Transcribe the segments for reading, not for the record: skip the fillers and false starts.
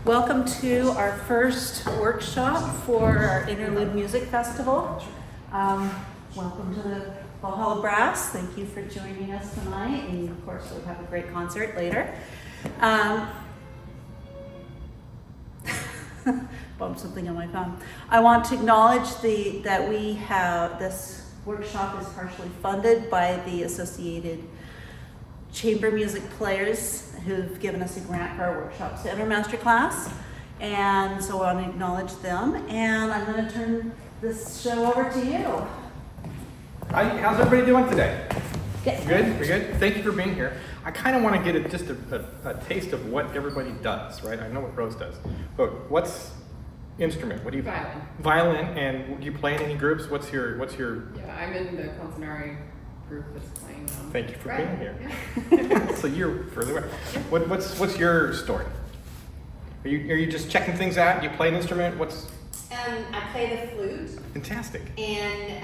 Welcome to our first workshop for our Interlude Music Festival. Welcome to the Valhalla Brass. Thank you for joining us tonight, and of course we'll have a great concert later. Bumped something on my phone. I want to acknowledge that we have this workshop is partially funded by the Associated Chamber Music Players who've given us a grant for our Workshop Center Masterclass. And so I want to acknowledge them. And I'm going to turn this show over to you. Hi, how's everybody doing today? Good. Good? We're good? Thank you for being here. I kind of want to get just a taste of what everybody does, right? I know what Rose does. But what's instrument? What do you Violin. Violin, and do you play in any groups? What's your Yeah, I'm in the concertary group that's playing. Thank you for right. being here. Yeah. So you're further away. What's your story? Are you just checking things out? You play an instrument? I play the flute, Fantastic. and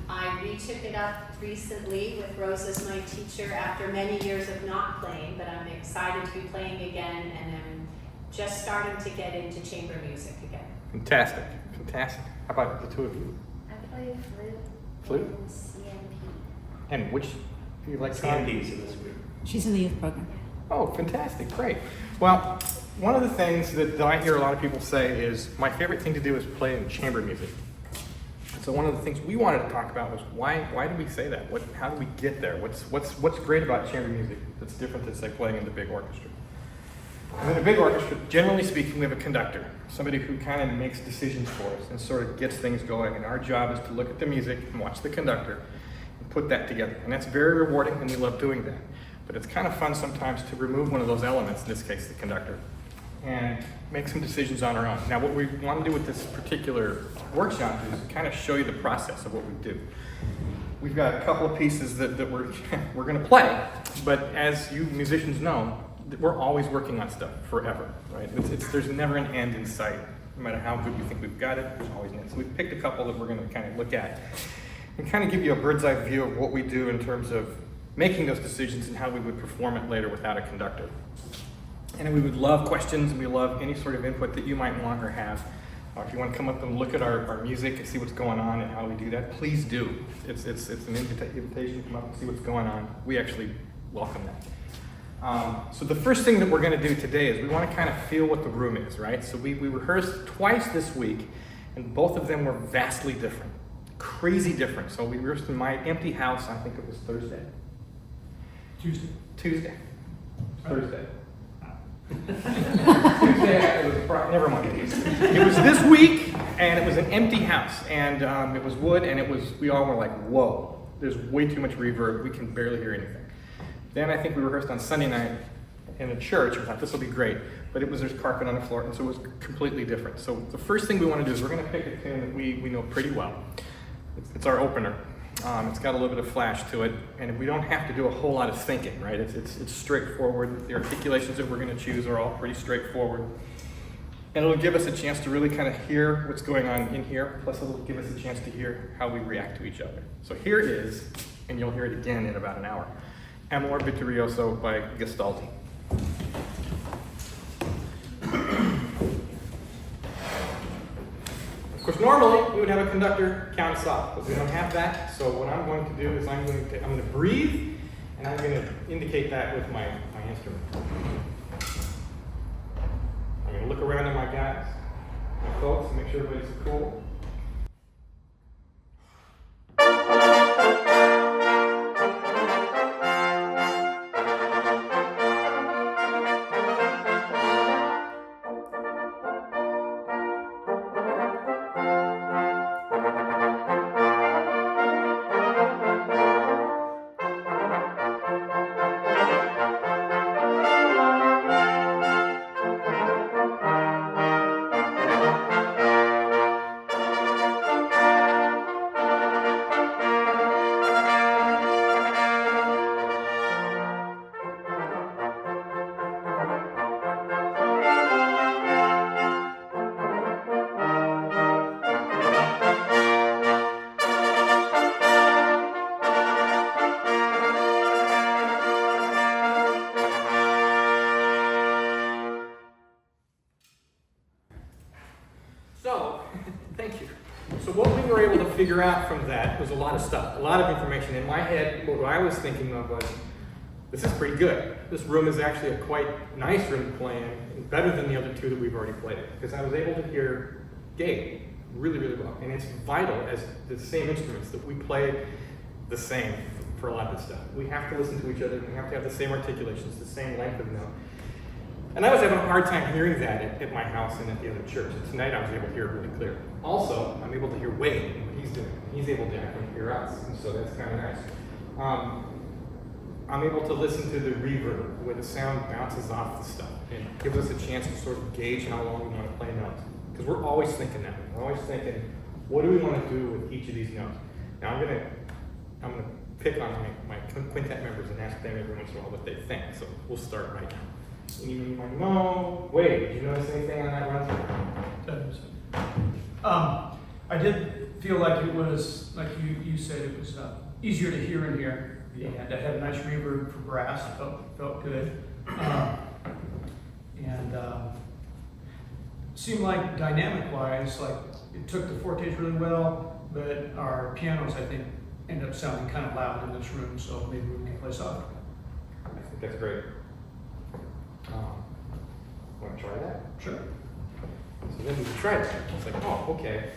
I retook it up recently with Rose as my teacher after many years of not playing, but I'm excited to be playing again, and I'm just starting to get into chamber music again. Fantastic. Fantastic. How about the two of you? I play flute. Flute? And CMP. And which do you like? CMPs in this group. She's in the youth program. Oh, fantastic, great. Well, one of the things that I hear a lot of people say is, my favorite thing to do is play in chamber music. So one of the things we wanted to talk about was why do we say that? How do we get there? What's great about chamber music that's different than, say, playing in the big orchestra? And in a big orchestra, generally speaking, we have a conductor, somebody who kind of makes decisions for us and sort of gets things going. And our job is to look at the music and watch the conductor and put that together. And that's very rewarding, and we love doing that. But it's kind of fun sometimes to remove one of those elements, in this case the conductor, and make some decisions on our own. Now what we want to do with this particular workshop is kind of show you the process of what we do. We've got a couple of pieces that we're going to play, but as you musicians know, we're always working on stuff forever, right? There's never an end in sight. No matter how good we think we've got it, there's always an end. So we've picked a couple that we're going to kind of look at and kind of give you a bird's eye view of what we do in terms of making those decisions and how we would perform it later without a conductor. And we would love questions, and we love any sort of input that you might want or have. If you want to come up and look at our music and see what's going on and how we do that, please do. It's an invitation to come up and see what's going on. We actually welcome that. So the first thing that we're going to do today is we want to kind of feel what the room is, right? So we rehearsed twice this week, and both of them were vastly different, crazy different. So we rehearsed in my empty house, I think it was Thursday. Tuesday. Thursday. Tuesday, it was never mind. It was this week, and it was an empty house, and it was wood, and we all were like, whoa, there's way too much reverb, we can barely hear anything. Then I think we rehearsed on Sunday night in a church. We thought this will be great, but there's carpet on the floor, and so it was completely different. So the first thing we want to do is we're going to pick a tune that we know pretty well. It's our opener. It's got a little bit of flash to it, and we don't have to do a whole lot of thinking, right? It's straightforward. The articulations that we're going to choose are all pretty straightforward. And it'll give us a chance to really kind of hear what's going on in here, plus it'll give us a chance to hear how we react to each other. So here is, and you'll hear it again in about an hour, Amor Vittorioso by Gastaldi. Of course, normally we would have a conductor count us off, but we don't have that. So what I'm going to do is I'm going to breathe, and I'm going to indicate that with my instrument. I'm going to look around at my guys, my folks, and make sure everybody's cool. So, thank you. So what we were able to figure out from that was a lot of stuff, a lot of information. In my head, what I was thinking of was, this is pretty good. This room is actually a quite nice room to play in, better than the other two that we've already played in, because I was able to hear Gabe really, really well. And it's vital as the same instruments that we play the same for a lot of this stuff. We have to listen to each other, we have to have the same articulations, the same length of note. And I was having a hard time hearing that at my house and at the other church. And tonight I was able to hear it really clear. Also, I'm able to hear Wade and what he's doing. He's able to actually hear us, and so that's kind of nice. I'm able to listen to the reverb where the sound bounces off the stuff and gives us a chance to sort of gauge how long we want to play notes. Because we're always thinking that. We're always thinking, what do we want to do with each of these notes? Now I'm gonna pick on my quintet members and ask them every once in a while what they think. So we'll start right now. You might know. Wade, did you notice anything on that run? I did feel like it was, like you said, it was easier to hear in here. And it had a nice reverb for brass. It felt good. Seemed like dynamic-wise, like it took the fortes really well, but our pianos, I think, end up sounding kind of loud in this room, so maybe we can play soft. I think that's great. Want to try that? Sure. So then we tried that. It's like, oh, okay.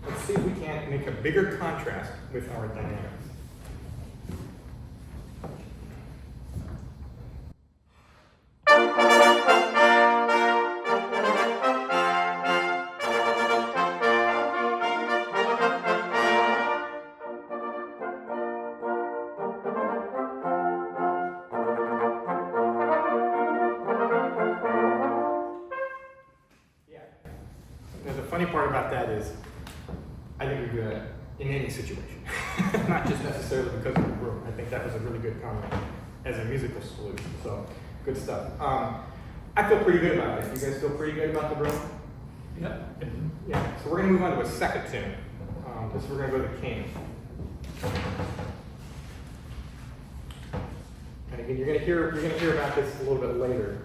Let's see if we can't make a bigger contrast with our dynamics. The funny part about that is, I think we do that in any situation, not just necessarily because of the room. I think that was a really good comment as a musical solution. So, good stuff. I feel pretty good about this. You guys feel pretty good about the room? Yeah. Yeah. So we're going to move on to a second tune. This we're going to go to King. And again, you're going to hear about this a little bit later,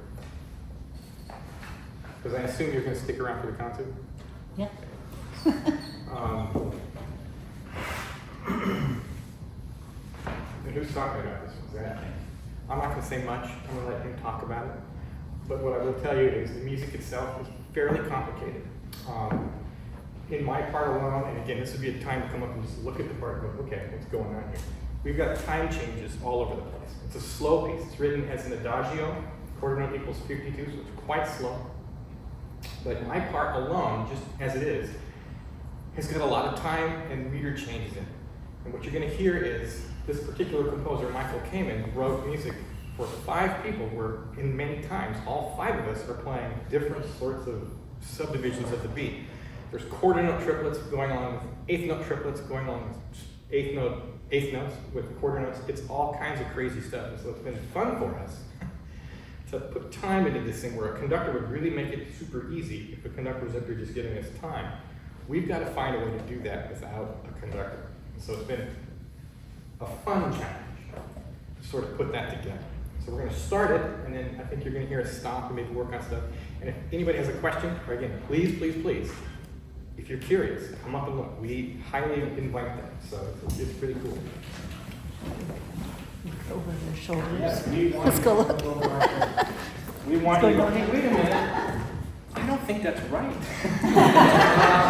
because I assume you're going to stick around for the concert. Yeah. And who's talking about this? I'm not going to say much. I'm going to let him talk about it. But what I will tell you is the music itself is fairly complicated. In my part alone, and again, this would be a time to come up and just look at the part and go, okay, what's going on here? We've got time changes all over the place. It's a slow piece. It's written as an adagio. Quarter note equals 52, so it's quite slow. But my part alone, just as it is, has got a lot of time and meter changes in it. And what you're going to hear is this particular composer, Michael Kamen, wrote music for 5 people where in many times all 5 of us are playing different sorts of subdivisions of the beat. There's quarter note triplets going on with eighth note triplets, going on with eighth notes with quarter notes. It's all kinds of crazy stuff. And so it's been fun for us to put time into this thing where a conductor would really make it super easy if the conductor was up here just giving us time. We've got to find a way to do that without a conductor. And so it's been a fun challenge to sort of put that together. So we're going to start it, and then I think you're going to hear us stop and maybe work on stuff. And if anybody has a question, or again, please, please, please, if you're curious, come up and look. We highly invite that. So it's pretty cool. Over their shoulders. Yes, Let's go look. We want you. Hey, wait a minute. I don't think that's right.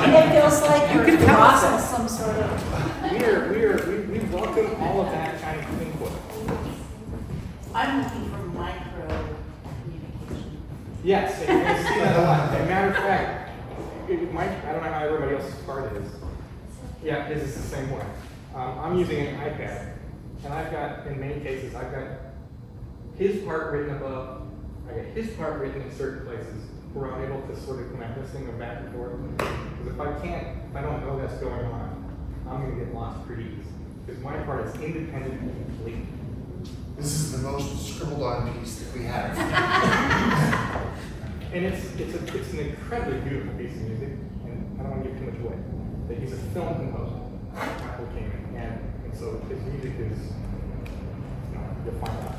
It feels like You you're can tell us crossing that. some sort of. We welcome all of that kind of input. I'm looking for micro communication. Yes, and you're going to see that a lot. As a matter of fact, I don't know how everybody else's part is. Yeah, his is the same way. I'm using an iPad, and I've got, in many cases, I've got his part written above, I got his part written in certain places where I'm able to sort of connect this thing back and forth. Because if I don't know that's going on, I'm going to get lost pretty easy. Because my part is independent and complete. This is the most scribbled on piece that we have. And it's an incredibly beautiful piece of music, and I don't want to give too much away. But he's a film composer, Michael Kamen, and so his music is, you'll find out.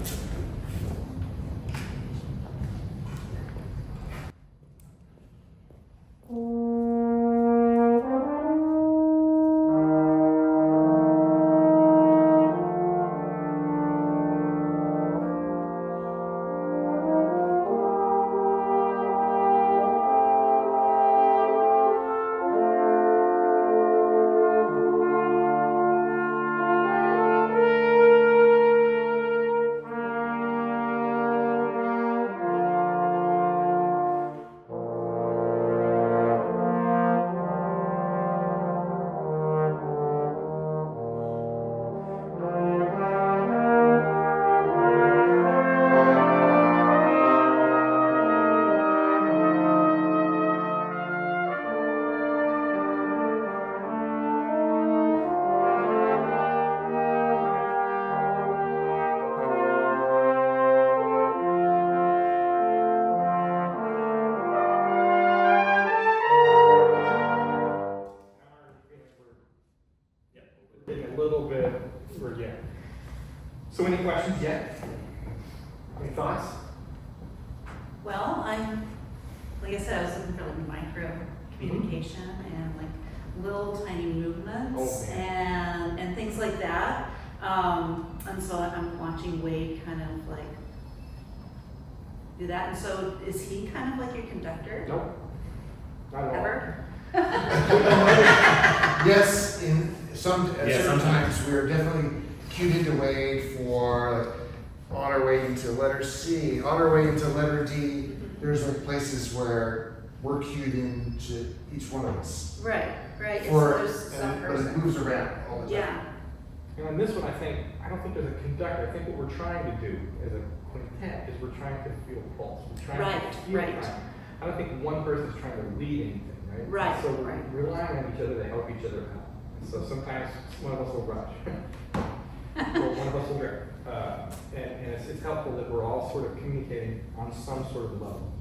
questions yet? Any thoughts? Well, like I said, I was looking for like micro communication and like little tiny movements Oh, and things like that. And so I'm watching Wade kind of like do that. And so is he kind of like your conductor? Nope. Not at all. Ever? Yes, in some, at Yeah, certain sometimes. times, we are definitely cued into Wade for, like, on our way into letter C, on our way into letter D. There's like places where we're cued into each one of us. Right. It's, For, there's some but it person. moves around all the time. Yeah. And on this one, I don't think there's a conductor. I think what we're trying to do as a quintet is we're trying to feel pulse. We're trying to feel Right. time. I don't think one person's trying to lead anything, right? Right, So right. we're relying on each other to help each other out. So sometimes one of us will rush, or one of us will drift. And it's helpful that we're all sort of communicating on some sort of level.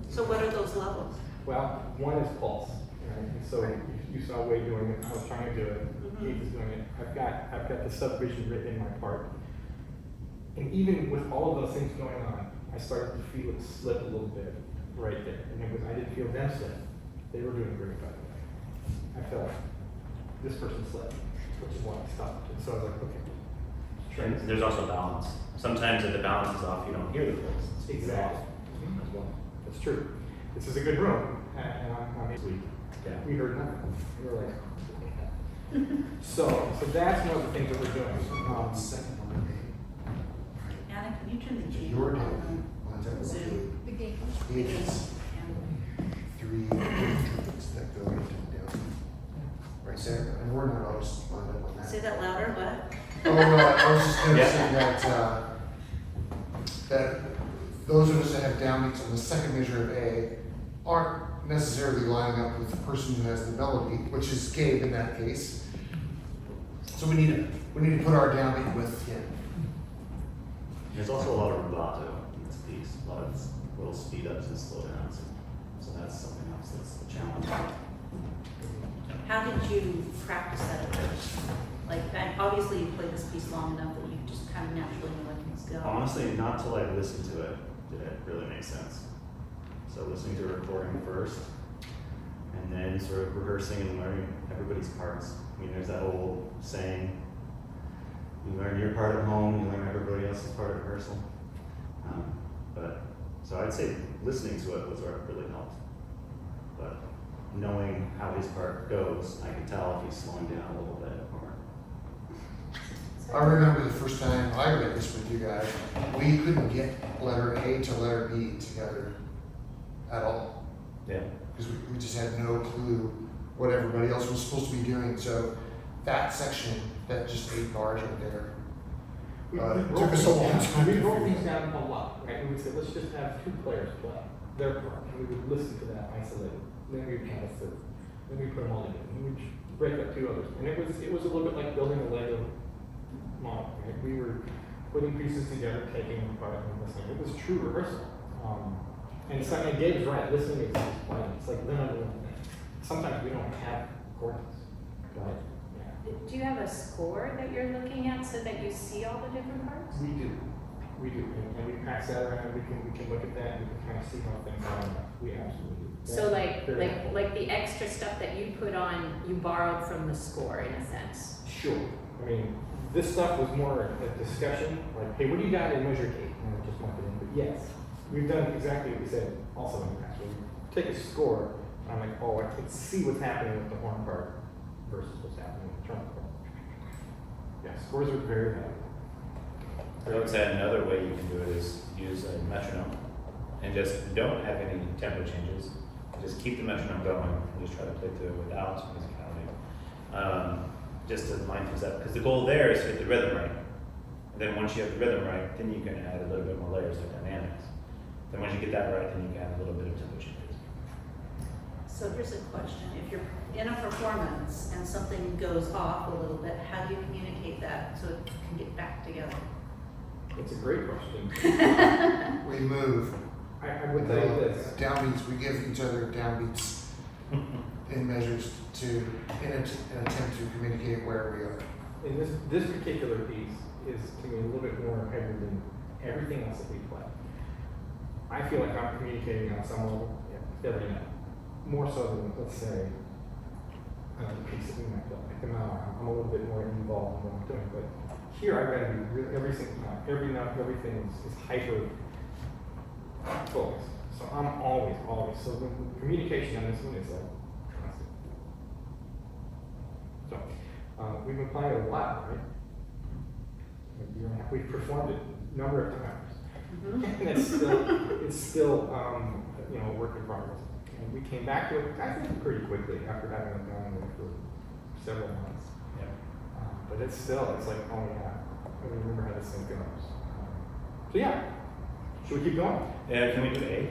So what are those levels? Well, one is pulse, right? And so you saw Wade doing it. I was trying to do it. Keith is doing it. I've got the subdivision written in my part. And even with all of those things going on, I started to feel it slip a little bit right there. And I didn't feel them slip. They were doing great, by the way. I felt this person slipped, which is why I stopped. And so I was like, okay. And there's also balance. Sometimes if the balance is off, you don't hear the pulse. It's Exactly. off as well. That's true. This is a good room. And I'm sweet. Yeah. We heard nothing. We were like, so that's one of the things that we're doing. Anna, can you turn the Your camera day. on? Lines up with Zoom. The gate. the Ages, three trumpets that go into the down. Right there, and we're not always lined up on that. Say that louder, what? Oh, I was just gonna Yeah. say that those of us that have downbeats on the second measure of A aren't necessarily lining up with the person who has the melody, which is Gabe in that case. So we need to put our downbeat with him. There's also a lot of rubato in this piece, a lot of little speed ups and slow downs. So that's something else that's the challenge. How did you practice that at first? Like, obviously you played this piece long enough that you just kind of naturally know where things go. Honestly, not till I listened to it did it really make sense. So listening to a recording first, and then sort of rehearsing and learning everybody's parts. I mean, there's that old saying, you learn your part at home, you learn everybody else's part at rehearsal. So I'd say listening to it was where it really helped. But knowing how his part goes, I could tell if he's slowing down a little bit or. I remember the first time I read this with you guys, we couldn't get letter A to letter B together at all. Yeah. Because we just had no clue what everybody else was supposed to be doing. So that section, that just 8 bars right there, it took us a long time. We to broke figure things it out. down a lot, right? We would say, let's just have 2 players play their part, and we would listen to that isolated. Then we would count a third. Then we put them all together. And we'd break up 2 others. And it was a little bit like building a Lego model, right? We were putting pieces together, taking them apart, and listening. It was true rehearsal. And so, and Gabe's right, listening is fun. It's like limited one thing. Sometimes we don't have recordings, right? Yeah. Do you have a score that you're looking at so that you see all the different parts? We do. And we pass that around, we can look at that, and we can kind of see how things are. We absolutely do. So That's very helpful. like the extra stuff that you put on, you borrowed from the score in a sense. Sure. I mean, this stuff was more a discussion, like, hey, what do you got in measure 8? And we just lumped it in. But yes, we've done exactly what we said also in the past. We take a score, and I'm like, oh, I can see what's happening with the horn part versus what's happening with the trumpet part. Yeah, scores are very valuable. I would say another way you can do it is use a metronome and just don't have any tempo changes. Just keep the metronome going and just try to play through it without musicality. Just to line things up. Because the goal there is to get the rhythm right. And then once you have the rhythm right, then you can add a little bit more layers of dynamics. Then once you get that right, then you can add a little bit of tempo changes. So here's a question. If you're in a performance and something goes off a little bit, how do you communicate that so it can get back together? It's a great question. We move. I would tell you this. Downbeats, we give each other downbeats in measures in an attempt to communicate where we are. In this particular piece, is to me a little bit more integral than everything else that we play. I feel like I'm communicating on some level every night, more so than, let's say, the piece that we might play. Like the hour, I'm a little bit more involved in what I'm doing, but here I've got to be really, every single time, every note, everything is hyper focused. So I'm always. So the communication on this one is like constant. So we've been playing it a lot, right? Like a year and a half. We've performed it a number of times, and it's still a work in progress. And we came back to it, I think, pretty quickly after having it going for several months. Yeah. But it's like, oh yeah, I remember how this thing goes. So yeah, should we keep going? Can we do A?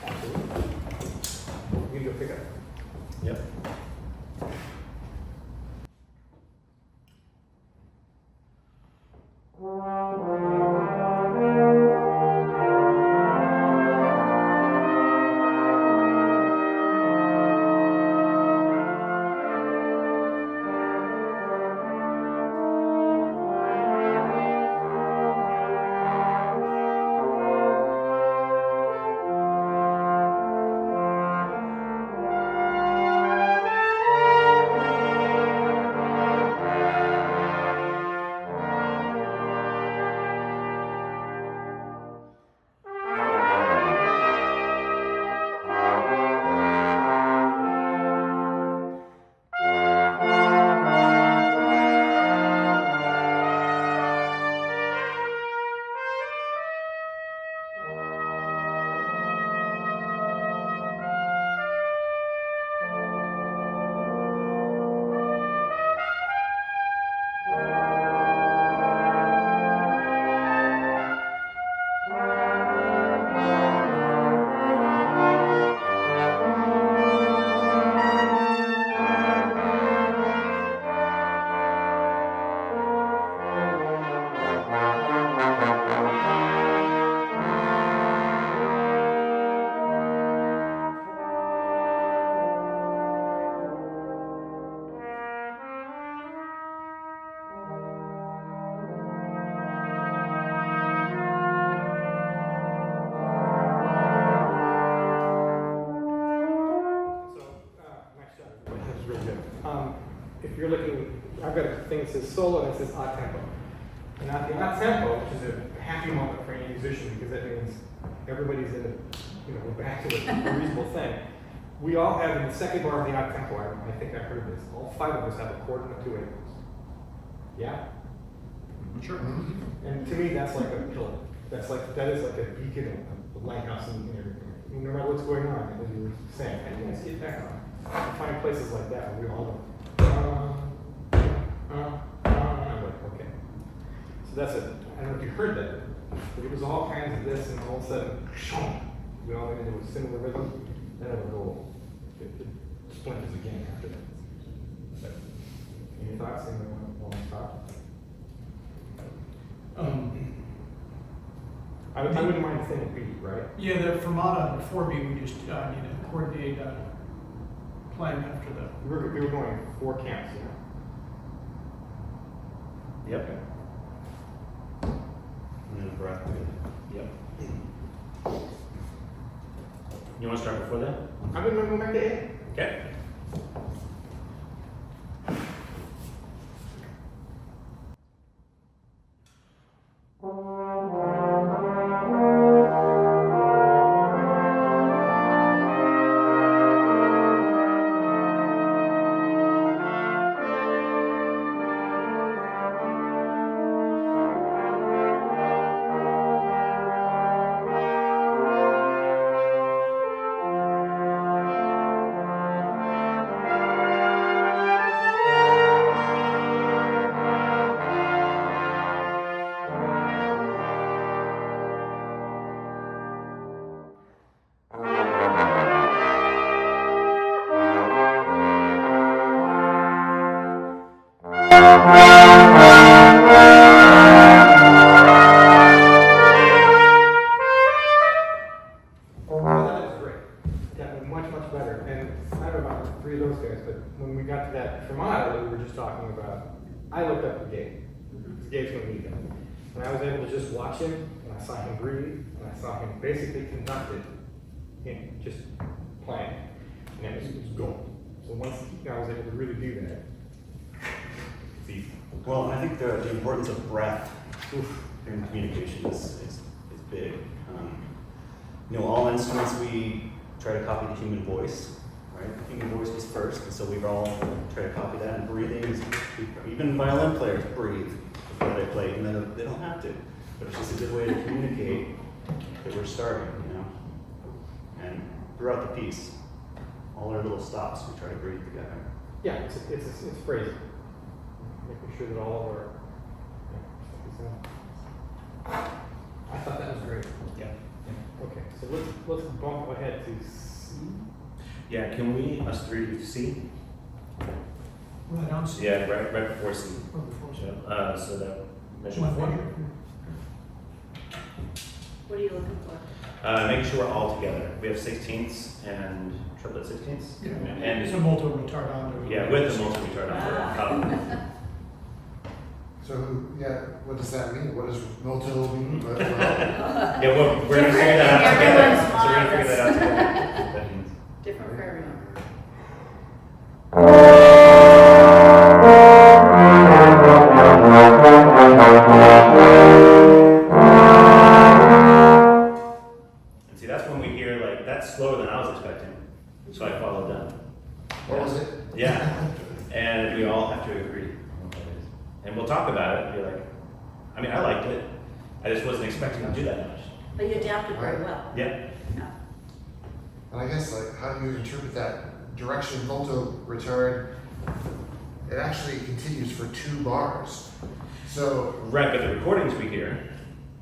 Absolutely. We can go pick up. Yep. If you're looking, I've got a thing that says solo and it says odd tempo. And at the odd tempo, which is a happy moment for any musician because that means everybody's in a, we're back to a reasonable thing. We all have in the second bar of the odd tempo, I think I heard this, all 5 of us have a chord and a 2 eighths. Yeah? Sure. And to me, that's like a pillar. That is like a beacon, a lighthouse in everything. No matter what's going on, as you were saying, how do you guys get back on? I find places like that where we all go, I'm like, okay. So that's it. I don't know if you heard that, but it was all kinds of this, and all of a sudden, we all went into a similar rhythm. Then it would go, it splinters again after that. But, any thoughts? Anyone want to stop? I wouldn't mind a single beat, right? Yeah, the fermata, the 4-beat, we just need to coordinate playing after the. We were going 4 camps, Yep. And then breath. Yep. You want to start before that? I'm going to go back to 8. Okay. Because Gabe's going to need that. And I was able to just watch him, and I saw him breathe, and I saw him basically conduct it in just playing. And it was gold. So once I was able to really do that, it's easy. Well, I think the importance of breath in communication is big. All instruments we try to copy the human voice, right? The human voice was first, and so we've all tried to copy that. And breathing is, even violin players breathe before they play, even though they don't have to. But it's just a good way to communicate that we're starting, And throughout the piece, all our little stops, we try to breathe together. Yeah, it's phrasing. Making sure that all of our stuff is in. I thought that was great. Yeah. Okay, so let's bump ahead to C. Yeah, can we, us three, do C? Right on C. Yeah, right before C. Or before C. So that measure One four. measure. What are you looking for? Make sure we're all together. We have 16ths and triplet 16ths. Yeah, And it's a multi retardando. yeah, with the multi-retard. So, what does that mean? What does motel mean? Yeah, well, we're gonna figure that out together. Everyone's So we're gonna mind figure is- that out together. What that means. Different for everyone. And see, that's when we hear like that's slower than I was expecting. So I followed them. What was it? Yeah. And we all have to agree on what that is. And we'll talk about it and be like, I liked it. I just wasn't expecting to do that much. But you adapted very well. Yeah. Yeah. And I guess, how do you interpret that direction volto retard? It actually continues for 2 bars. So, Right, but the recordings we hear,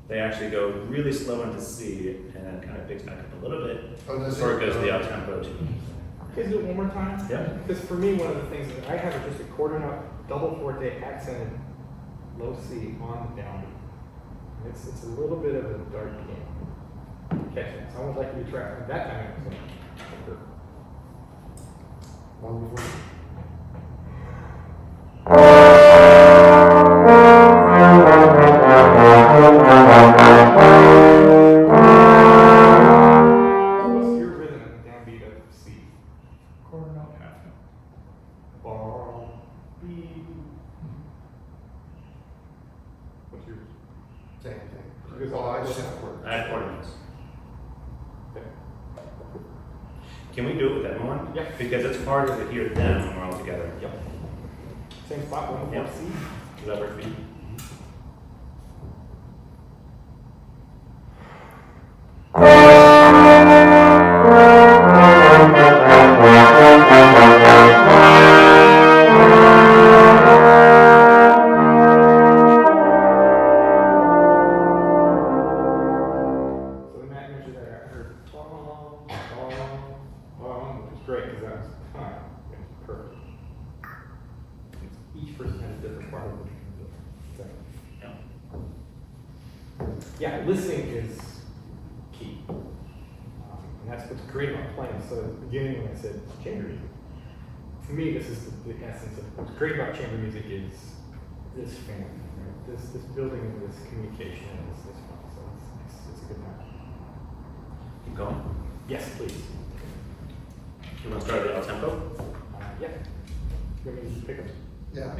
they actually go really slow into C and then kind of picks back up a little bit. oh, does Before it it? goes to the up tempo too. Can you do it one more time? Yeah. Because for me, one of the things that I have is just a quarter note, double forte, accented, low C on the downbeat. It's a little bit of a dark game. Catch it. So I would like you to try it. That time it was perfect. One before. What's your rhythm in the downbeat of C? Quarter note, half note. Bar, B. What's yours? Same thing. Because Well, I just have a quarter. I had quarter notes. Okay. Can we do it with everyone? Yeah. Because it's harder to hear them when we're all together. Yep. Same spot, one before Yep. C. Does that work for you? So the Matt measure there, I heard bong, bong, bong, which is great because that was time. It was perfect. Each person had a different part of the thing. Yeah. Yeah, listening is key. And that's what's great about playing. So at the beginning when I said chamber music, for me this is the essence of what's great about chamber music is this family, right? This building of this communication and this fun. So it's a good match. Keep going. Yes, please. You want to start at the up tempo? Yeah. You want me to pick up? Yeah.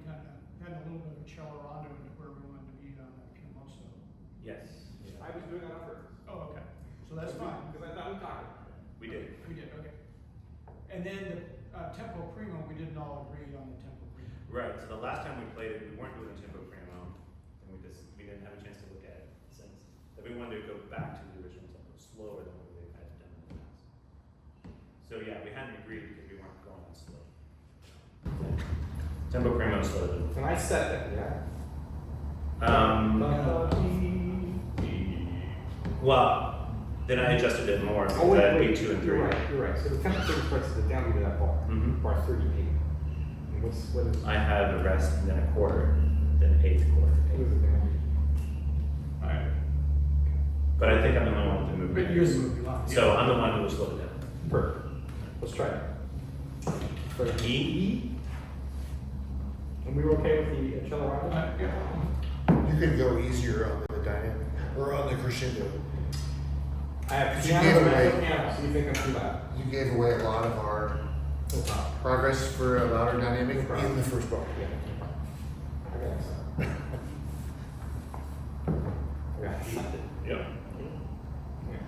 kind of had a little bit of a cello rondo where we wanted to be on the piano also. Yes. I was doing it on purpose. Oh, okay. So that's fine. Because I thought we talked about it. We did. We did, okay. And then the tempo primo, we didn't all agree on the tempo primo. Right, so the last time we played it, we weren't doing tempo primo, and we didn't have a chance to look at it since. That we wanted to go back to the original tempo, slower than what we had done in the past. So yeah, we hadn't agreed because we weren't going on slow. Tempo primo is slow. And I set that, yeah. Well, then I adjusted it more because Oh, wait, I had wait. B2 and 3. You're right, you're right. So the tempo starts at the downbeat of that bar, Mhm. bar 38. And what is I had the rest, and then a quarter, then eighth quarter. what is the downbeat? All right. But I think I'm the only one with the movie. But yours is moving on. So I'm the one who was slowed down. Perfect. Let's try it. E? And we were okay with the cello rondo? Yeah. You could go easier on the dynamic, or on the crescendo. I have You piano gave and away- mezzo piano, so you think I'm too loud? You gave away a lot of our progress for a louder dynamic in the first bar. Yeah. I got it. I got it. Yep. Yeah.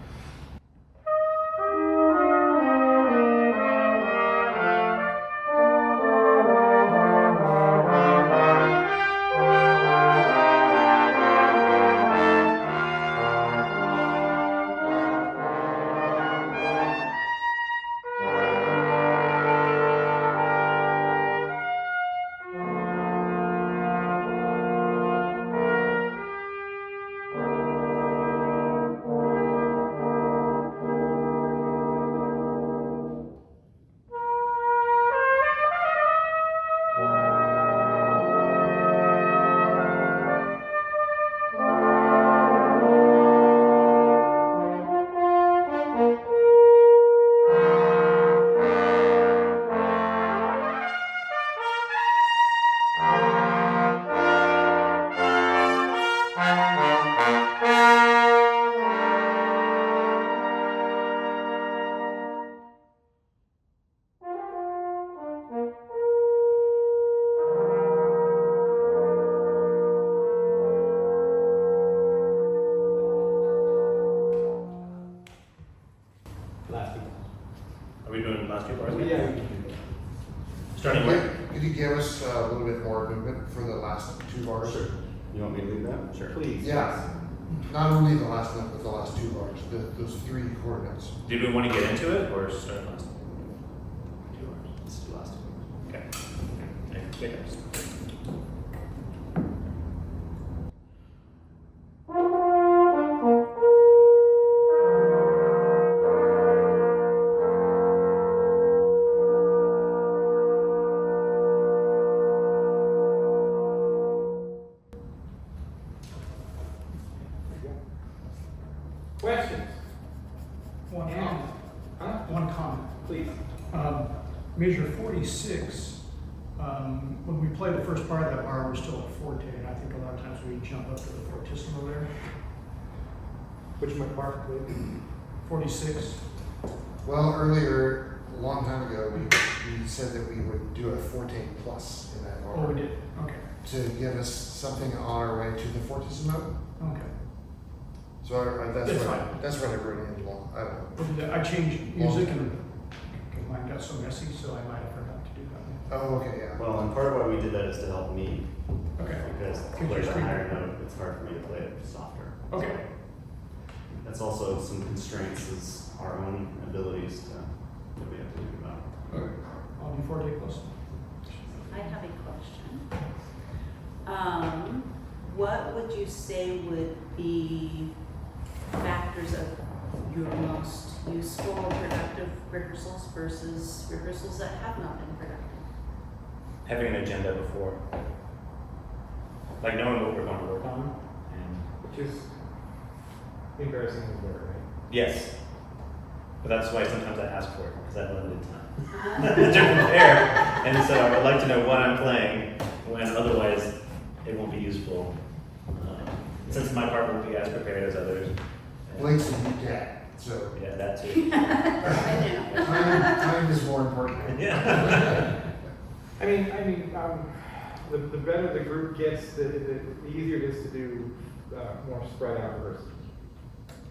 Last beat. Are we doing the last two bars? Yeah, we can do that. Starting where? Could you give us a little bit more movement for the last two bars? Sure. You want me to lead that? Sure. Please. Yeah. Not only the last note, but the last two bars, those three chord notes. Did we want to get into it or start last? 2 bars. Let's do the last two. Okay. Okay. Hiccups. Questions? One comment. Huh? One comment. Please. Measure 46, when we play the first part of that bar, we're still at forte, and I think a lot of times we jump up to the fortissimo there. Which my part, please? 46. Well, earlier, a long time ago, we said that we would do a forte plus in that bar. Oh, we did. Okay. To give us something on our way to the fortissimo. Okay. So That's that's fine. that's what I wrote in long. I don't know. What did that- I changed music and because mine got so messy, so I might have forgot to do that. Oh, okay, yeah. Well, and part of why we did that is to help me, Okay. because to Could play you the scream? higher note, it's hard for me to play it softer. Okay. That's also some constraints is our own abilities to, that we have to think about. Okay. I'll do forte plus. I have a question. What would you say would be factors of your most useful and productive rehearsals versus rehearsals that have not been productive? Having an agenda before. Like knowing what we're going to work on. And Which is embarrassing as well, right? yes. But that's why sometimes I ask for it, because I have limited time to prepare. And so I would like to know what I'm playing when otherwise it won't be useful. Since my part won't be as prepared as others. Blake's a new dad, so Yeah, that too. I know. time is more important. Yeah. I mean, the better the group gets, the easier it is to do more spread out rehearsals.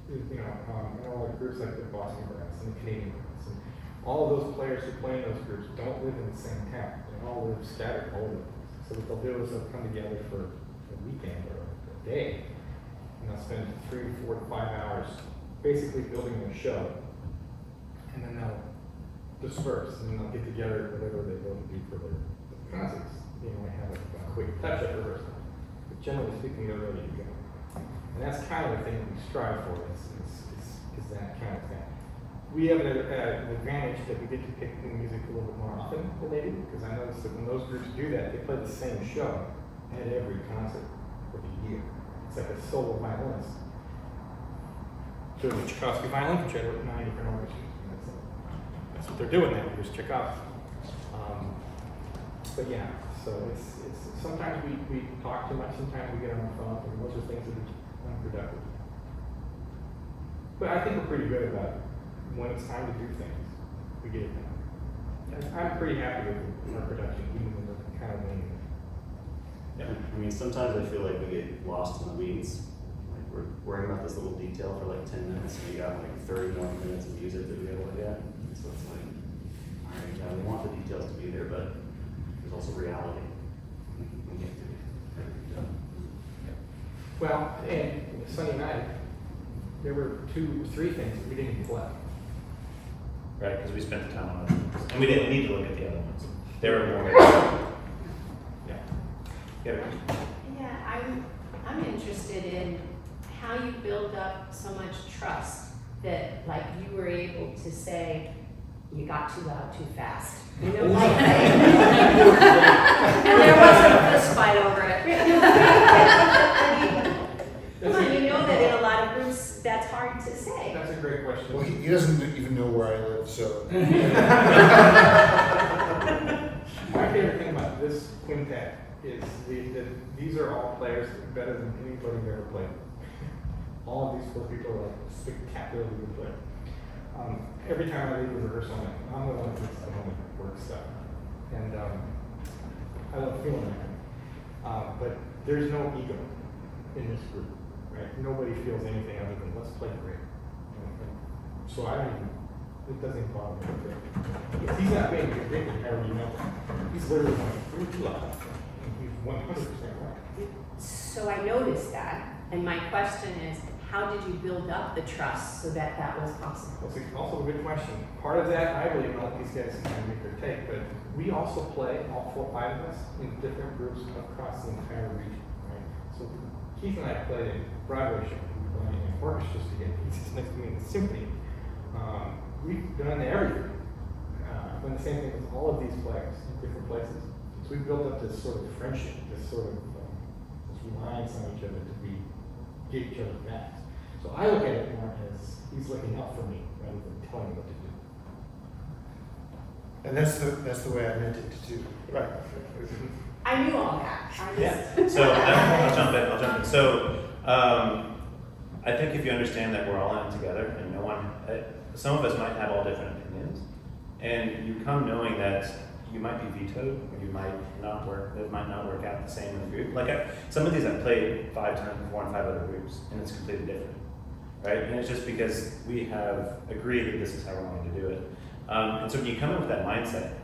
You know, I know like groups like the Boston Brass and the Canadian Brass, and all of those players who play in those groups don't live in the same town. They all live scattered all over the place. So what they'll do is they'll come together for a weekend or a day, and they'll spend 3 to 4 to 5 hours basically building their show, and then they'll disperse, and then they'll get together whatever they want to do for their concerts. You know, have a quick touch-up rehearsal. But generally speaking, they're ready to go. And that's kind of the thing we strive for, is that kind of thing. We have an advantage that we get to pick new music a little bit more often than they do, because I noticed that when those groups do that, they play the same show at every concert for the year. It's like a solo violinist. So the Tchaikovsky violin concerto with 9 different orchestras. That's what they're doing now. Here's Tchaikovsky. But yeah, so it's sometimes we talk too much, sometimes we get on the phone, and those are things that are unproductive. But I think we're pretty good about when it's time to do things, we get it done. And I'm pretty happy with our production, even when we're kind of winging it. Yeah, I mean, sometimes I feel like we get lost in the weeds. Like we're worrying about this little detail for like 10 minutes, and we got like 30 more minutes of music that we gotta look at. And so it's like, all right, yeah, we want the details to be there, but there's also reality. We can't do it. Well, and Sunday night, there were 2 or 3 things that we didn't even play. Right, because we spent the time on it. And we didn't need to look at the other ones. They were more. Yeah. Yeah, I'm interested in how you build up so much trust that like you were able to say you got too loud too fast. You know, like, and there wasn't a fist fight over it. Come on, you know that in a lot of groups that's hard to say. That's a great question. Well, he doesn't even know where I live, so. My favorite thing about this quintet is these are all players better than anybody I've ever played. All of these 4 people are like spectacularly good players. Every time I leave a rehearsal, I'm the one who gets the home work stuff. And I love feeling that. But there's no ego in this group, right? Nobody feels anything other than let's play great. So I don't even, it doesn't even bother me. If he's not being a good drinker, I already know. He's literally going, you're too loud. And he's 100% right. So I noticed that, and my question is, how did you build up the trust so that that was possible? That's also a good question. Part of that, I believe, I'll let these guys kind of make their take, but we also play, all 4 or 5 of us, in different groups across the entire region, right? So Keith and I played in Broadway shows, we played in orchestras together. He's just next to me in the symphony. We've done everything. I've done the same thing with all of these players in different places. So we've built up this sort of friendship, this sort of this reliance on each other to be give each other backs. So I look at it more as he's looking out for me rather than telling me what to do. And that's the way I meant it too. Right. I knew all that. I was, Yeah. So I'll jump in. So I think if you understand that we're all in it together, and no one, some of us might have all different opinions, and you come knowing that you might be vetoed, or you might not work. It might not work out the same in the group. Like some of these I've played 5 times before in 5 other groups, and it's completely different, right? And it's just because we have agreed that this is how we're going to do it. And so when you come in with that mindset,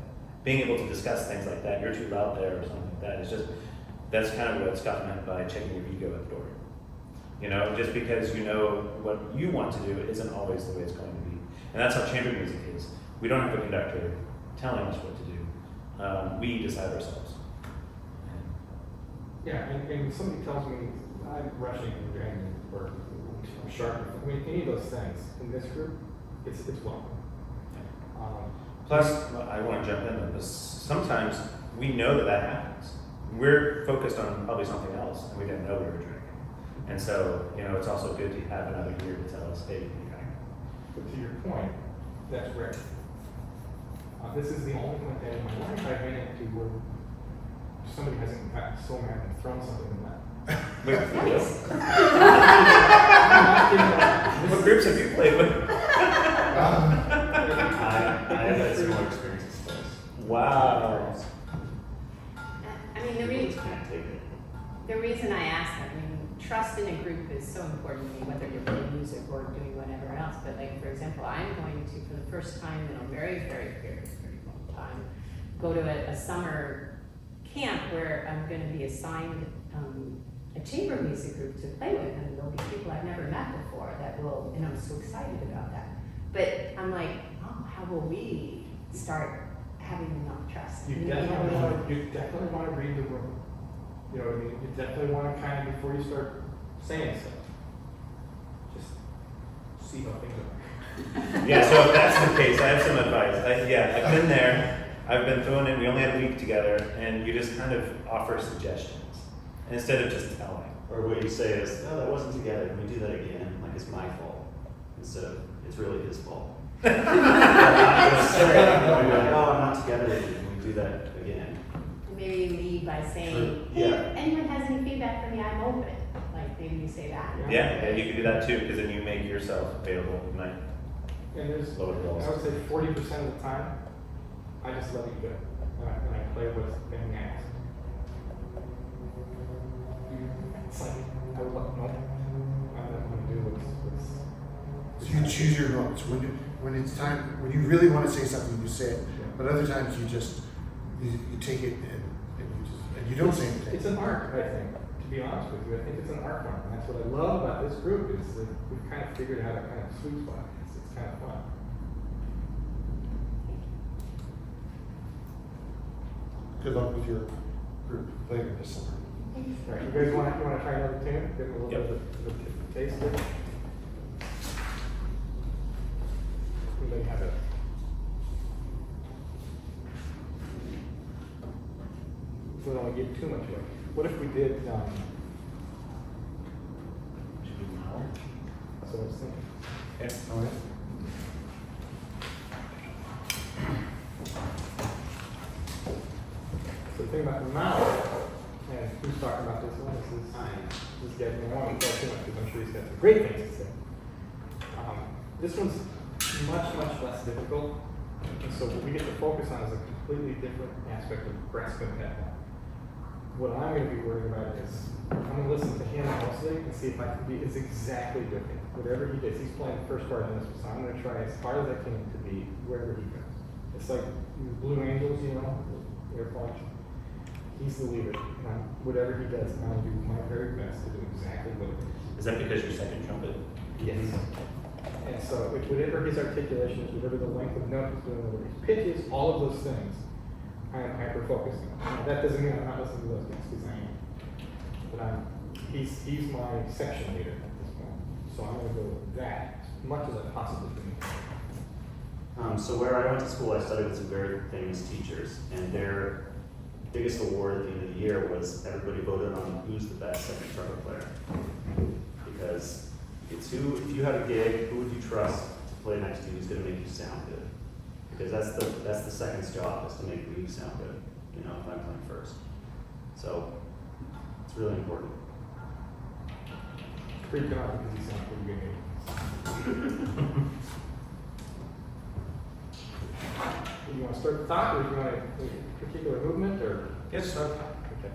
being able to discuss things like that, you're too loud there or something like that, it's just, that's kind of what Scott meant by checking your ego at the door. You know, just because you know what you want to do isn't always the way it's going to be. And that's how chamber music is. We don't have a conductor telling us what to do. We decide ourselves. Yeah, and somebody tells me I'm rushing and dragging or I'm sharp. I mean, any of those things in this group, it's welcome. Plus, I want to jump in, because sometimes we know that happens. We're focused on probably something else, and we didn't know we were drinking. And so, you know, it's also good to have another ear to tell us, hey, you're drinking. But to your point, that's rare. This is the only one thing in my life I've been into where somebody hasn't gotten so mad and thrown something in that. What groups have you played with? I have had similar experiences. Wow. I mean, the take it. The reason I ask, I mean, trust in a group is so important to me, whether you're playing music or doing whatever else. But like, for example, I'm going to, for the first time in a very, very, very, very long time, go to a summer camp where I'm going to be assigned a chamber music group to play with, and there'll be people I've never met before that will, and I'm so excited about that. But I'm like, oh, how will we start having enough trust? You definitely want to read the room. You know what I mean? You definitely want to kind of, before you start saying stuff, just see how things are. Yeah, so if that's the case, I have some advice. I've been there, I've been thrown in, we only had a week together, and you just kind of offer suggestions instead of just telling. Or what you say is, oh, that wasn't together, can we do that again? Like it's my fault, instead of, it's really his fault. No, I'm not together with you, can we do that again? Maybe you lead by saying, Yeah. hey, if anyone has any feedback for me, I'm open. Like, maybe you say that. Yeah, you can do that too, because then you make yourself available at night. And there's, Lower I walls. would say 40% of the time, I just let it go. And I play what's being asked. It's like, I would let, no, I'm not going to do what's So you choose your moments. When it's time, when you really want to say something, you say it. But other times you just, you take it and you don't say anything. It's an art, I think, to be honest with you. I think it's an art form. And that's what I love about this group is that we've kind of figured out a kind of sweet spot. It's kind of fun. Good luck with your group later this summer. All right, you guys want to try another tune? Give them a little bit of a taste of it. Anybody have it? We don't want to give too much away. What if we did, Should we do an hour? that's what I was thinking. Okay. All right. So the thing about the mouth, and who's talking about this one? This is getting me on. Too much because I'm sure he's got some great things to say. This one's much, much less difficult. And so what we get to focus on is a completely different aspect of brass quintet. What I'm going to be worried about is I'm going to listen to him mostly and see if I can be as exactly different. Whatever he does, he's playing the first part in this, so I'm going to try as hard as I can to be wherever he goes. It's like the Blue Angels, you know, airplanes. He's the leader, and whatever he does, I'm going to do my very best to do exactly what it is. Is that because you're second trumpet? Yes. And so, whatever his articulation is, whatever the length of note is doing, whatever his pitch is, all of those things, I am hyper-focused on. Now, that doesn't mean I'm not listening to those things, because I am. But he's my section leader at this point. So I'm going to go with that as much as I possibly can. So where I went to school, I studied with some very famous teachers, and their biggest award at the end of the year was everybody voted on who's the best second trumpet player. Because it's if you had a gig, who would you trust to play next to you who's going to make you sound good? Because that's the second's job, is to make me sound good, you know, if I'm playing first. So it's really important. Freaking out because he sounds pretty good. Do you want to start the top, or do you want a particular movement, or? Yes, sir. Okay.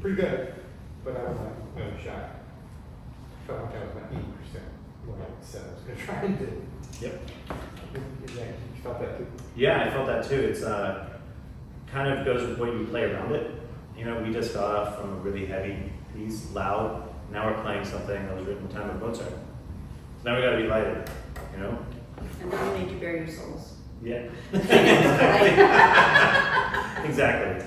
Pretty good, but I was like, another shot. Felt like I was about 80% what I said I was going to try and do. Yep. You felt that too? Yeah, I felt that too. It's kind of goes with what you play around it. You know, we just got off from a really heavy piece, loud. Now we're playing something that was written in time of Mozart. So now we got to be lighter, you know? And then you need to bare your souls. Yeah. Exactly.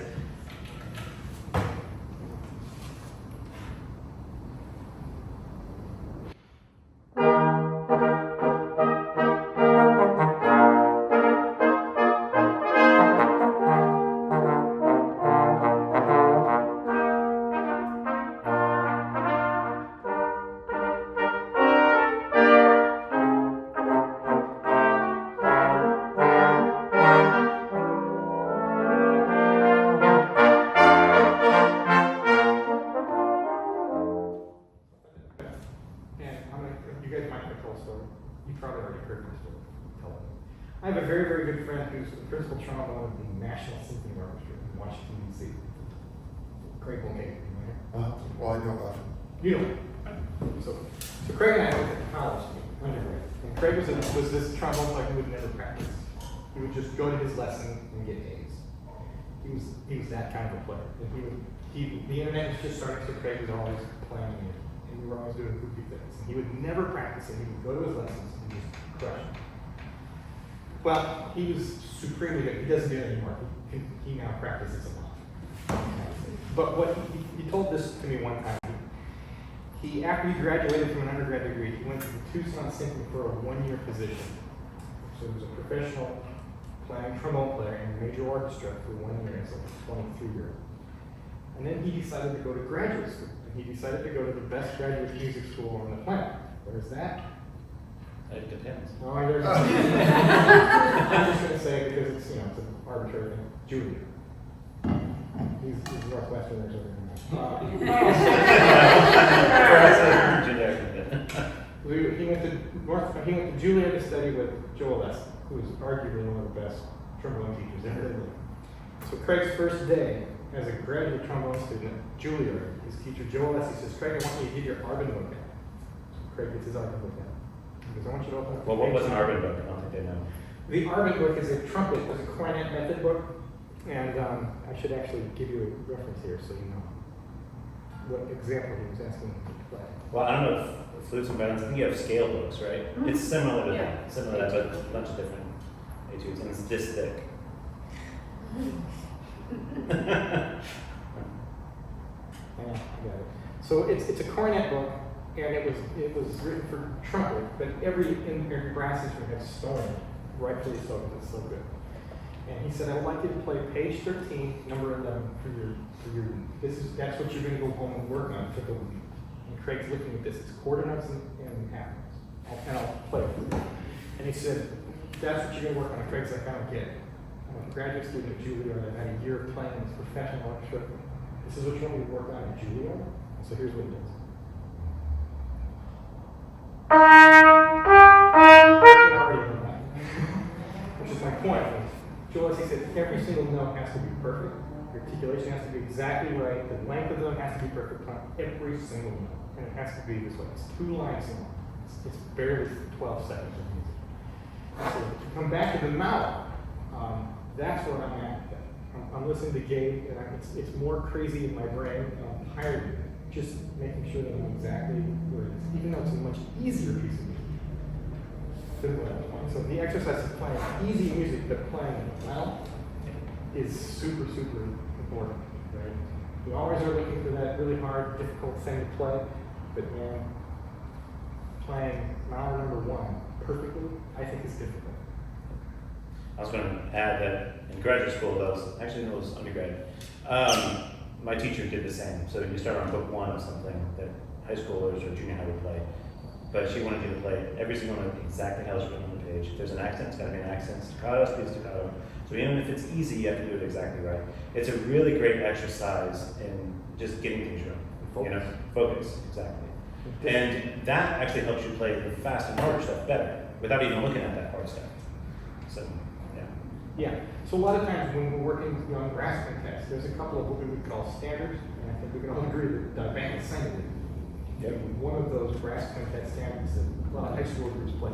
You guys might have told a story. You probably already heard my story. Tell it. I have a very, very good friend who's the principal trombone of the National Symphony Orchestra in Washington, D.C. Craig Mulcahy. Well, I know about it. You know. So Craig and I went to college, undergrad. And Craig was this trombone player who would never practice. He would just go to his lesson and get A's. He was that kind of a player. And the internet was just starting, so Craig was always playing it. And we were always doing goofy things. And he would never practice it. He would go to his lessons and just crush it. Well, he was supremely good. He doesn't do it anymore. He now practices a lot. But what he told this to me one time. After he graduated from an undergrad degree, he went to the Tucson Symphony for a one-year position. So he was a professional trombone player in a major orchestra for 1 year as a 23-year-old. And then he decided to go to graduate school. And he decided to go to the best graduate music school on the planet. Where is that? It depends. No, I'm just going to say it because it's an arbitrary thing. Juilliard. He's Northwesterners over here. He went to Juilliard to study with Joel Leslie, who is arguably one of the best trombone teachers ever lived. So Craig's first day as a graduate trombone student at Juilliard, his teacher Joel Leslie says, "Craig, I want you to get your Arvin book out." So Craig gets his Arvin book out. He goes, "I want you to open up." Well, what was an Arvin book? I don't think they know. The Arvin book is a cornet method book, and I should actually give you a reference here so you know what example he was asking me to play. Well, I don't know if flutes and violins, I think you have scale books, right? It's similar to Yeah. that, but a bunch of different etudes, and it's this thick. Yeah, I got it. So it's a cornet book, and it was written for trumpet, but every brass instrument has stone, rightfully so, because it's so good. And he said, "I would like you to play page 13, number 11 for your that's what you're going to go home and work on for the week." And Craig's looking at this. It's quarter notes and half notes. And I'll play it for you. And he said, "That's what you're going to work on." And Craig's like, "I don't get it. I'm a graduate student at Juilliard. I've had a year of playing in this professional orchestra. This is what you want me to work on at Juilliard?" And so here's what he does. Which is my point. Joel Leslie said every single note has to be perfect. Your articulation has to be exactly right. The length of the note has to be perfect on every single note. And it has to be this way. It's 2 lines long. It's barely 12 seconds of music. So to come back to the mouth, that's where I'm at. I'm listening to Gabe, and it's more crazy in my brain, and I'm tired of it. Just making sure that I'm exactly where it is, even though it's a much easier piece of music than what I'm playing. So the exercise of playing easy music, but playing it well, is super, super important, right? We always are looking for that really hard, difficult thing to play, but man, playing mile number 1 perfectly, I think is difficult. I was going to add that in graduate school, actually it was undergrad, my teacher did the same. So you start on book 1 of something that high schoolers or junior high would play, but she wanted you to play every single note exactly how it's written on the page. If there's an accent, it's got to be an accent, staccato, speed staccato. So even if it's easy, you have to do it exactly right. It's a really great exercise in just getting things right. Focus, exactly. And that actually helps you play the fast and harder stuff better without even looking at that hard stuff. So, yeah. Yeah. So a lot of times when we're working on brass quintets, there's a couple of what we would call standards, and I think we can all agree that Van Sang is one of those brass quintet standards that a lot of high school groups play.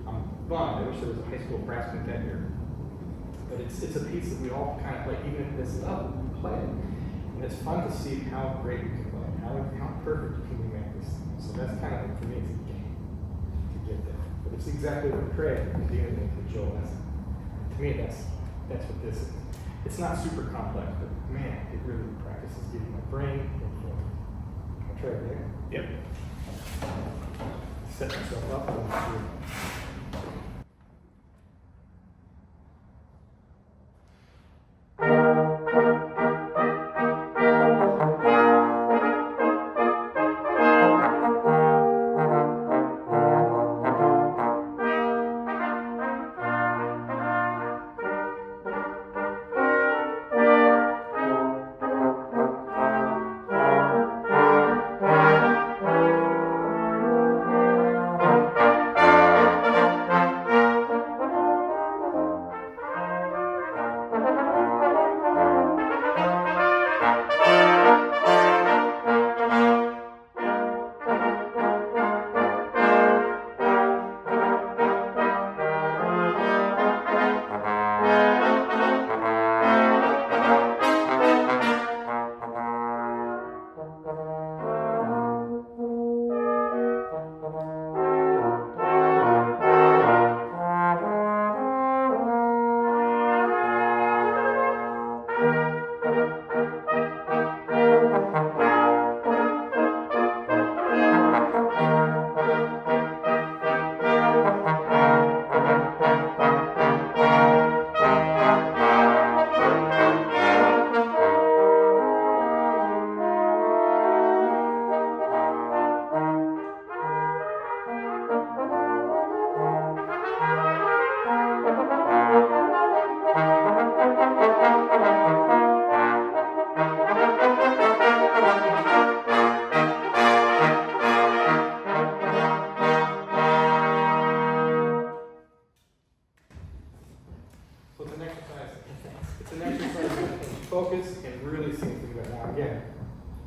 I'm bummed. I wish there was a high school brass quintet here, but it's a piece that we all kind of play, even at this level. We play it, and it's fun to see how great we can play, how perfect can we make this thing. So that's kind of, for me, it's a game to get there. But it's exactly what Craig is dealing with Joel Leslie. To me, that's what this is. It's not super complex, but man, it really practices getting my brain influenced. I'll try it there. Yep. Set myself up for this.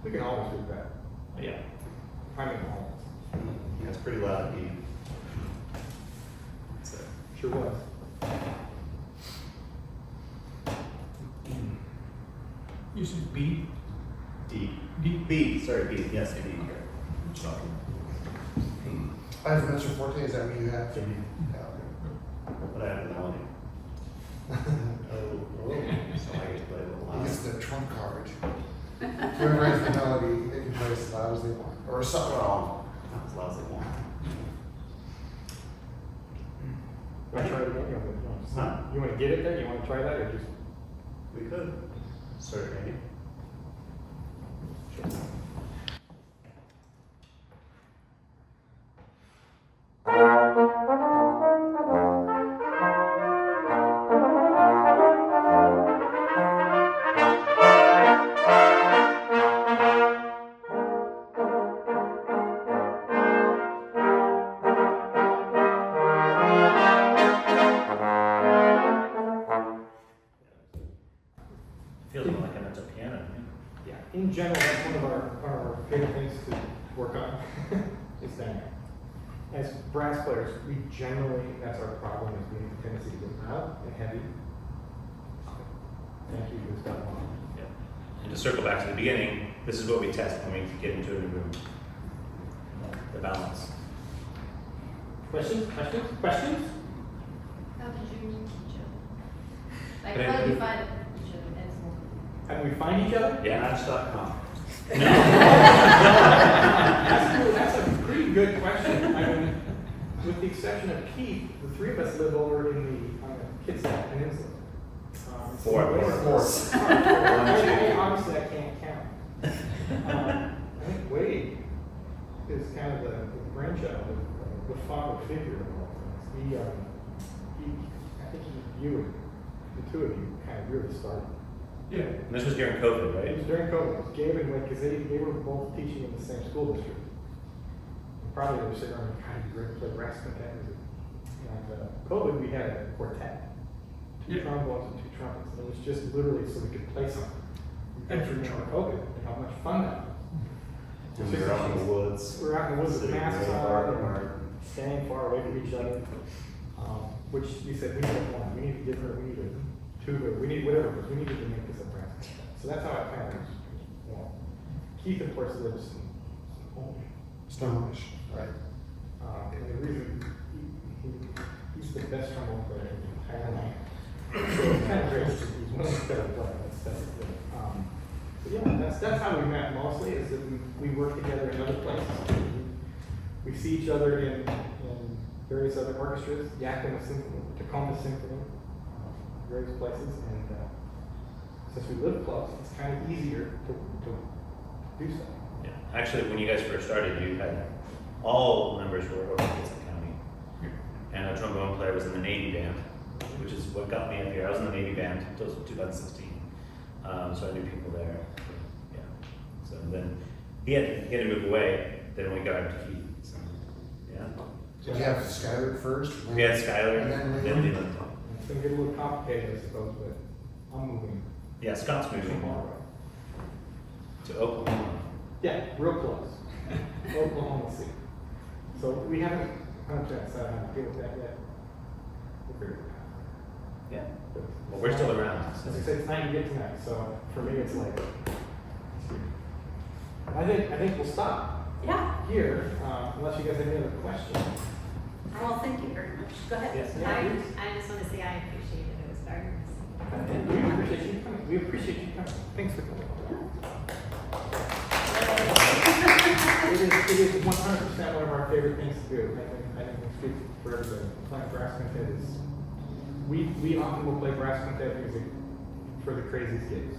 We can always do that. Yeah. I mean, always. Yeah, it's pretty loud, D. So, Sure was. You said B? D. D? B, sorry, B, yes, B. I have Mezzo Forte, is that what you have? Yeah. But I have the melody. So I get to play a little He loud. gets the trump card. Whoever has the melody, they can play as loud as they want, or something. Well, not as loud as they want. You want to try it again? Huh? You want to get it there? You want to try that or just? We could start it maybe. Feels more like a mental piano. Yeah. In general, that's one of our favorite things to work on is dynamic. As brass players, we generally, that's our problem, is we have a tendency to get loud and heavy. Thank you for this stuff. Yeah. And to circle back to the beginning, this is what we test when we get into a new room. The balance. Questions? Questions? Questions? How did you meet each other? Like, But how I- did you find each other? That's more. How do we find each other? Match.com. That's a pretty good question. I mean, with the exception of Keith, the three of us live over in on the Kitsap Peninsula. Four. Obviously, I can't count. I think Wade is kind of the brainchild, the father figure of all things. I think you, the two of you, kind of really started. Yeah. And this was during COVID, It right? was during COVID. It was Gabe and Wade, because they were both teaching in the same school district. And probably they were sitting around, kind of great to play brass quintet music. And COVID, we had a quartet, two trombones and two trumpets. And it was just literally so we could play something. And And for during COVID, and how much fun that was. And we were out in the woods. We were out in the woods with sitting masks really far on, apart. staying far away from each other. Which we said, we need one, we need a different, we need a tuba, we need whatever, because we needed to make this a brass quintet. So that's how I kind of, Keith, of course, lives in Stonehenge, right? And the reason he's the best trombone player in the entire land. So it's kind of great. He's one of the better players. That's good. So yeah, that's how we met mostly, is that we work together in other places. We see each other in various other orchestras, Yakima Symphony, Tacoma Symphony, various places, and since we live close, it's kind of easier to do so. Yeah. Actually, when you guys first started, you had all members were over Kitsap County. And a trombone player was in the Navy band, which is what got me up here. I was in the Navy band until 2016. So I knew people there. Yeah. So then he had to move away. Then we got up to Keith. So, yeah. Did you have Skylar first? We had Skylar, And then then Leland? Leland. It's gonna get a little complicated, I suppose, but I'm moving Yeah, Scott's moving tomorrow. to Oklahoma. Yeah, real close. Oklahoma City. So we haven't 100% decided how to deal with that yet. We'll figure it out. Yeah. But Well, we're still around. As I said, it's night to get tonight, so for me, it's like, I think we'll stop Yeah. here, unless you guys have any other questions. Well, thank you very much. Go ahead. Yes, I just want to say I appreciate it. It was very nice. And we appreciate you coming. We appreciate you coming. Thanks for coming. It is 100% one of our favorite things to do. I think we speak for everybody. Playing brass quintet is, we often will play brass quintet music for the craziest gigs.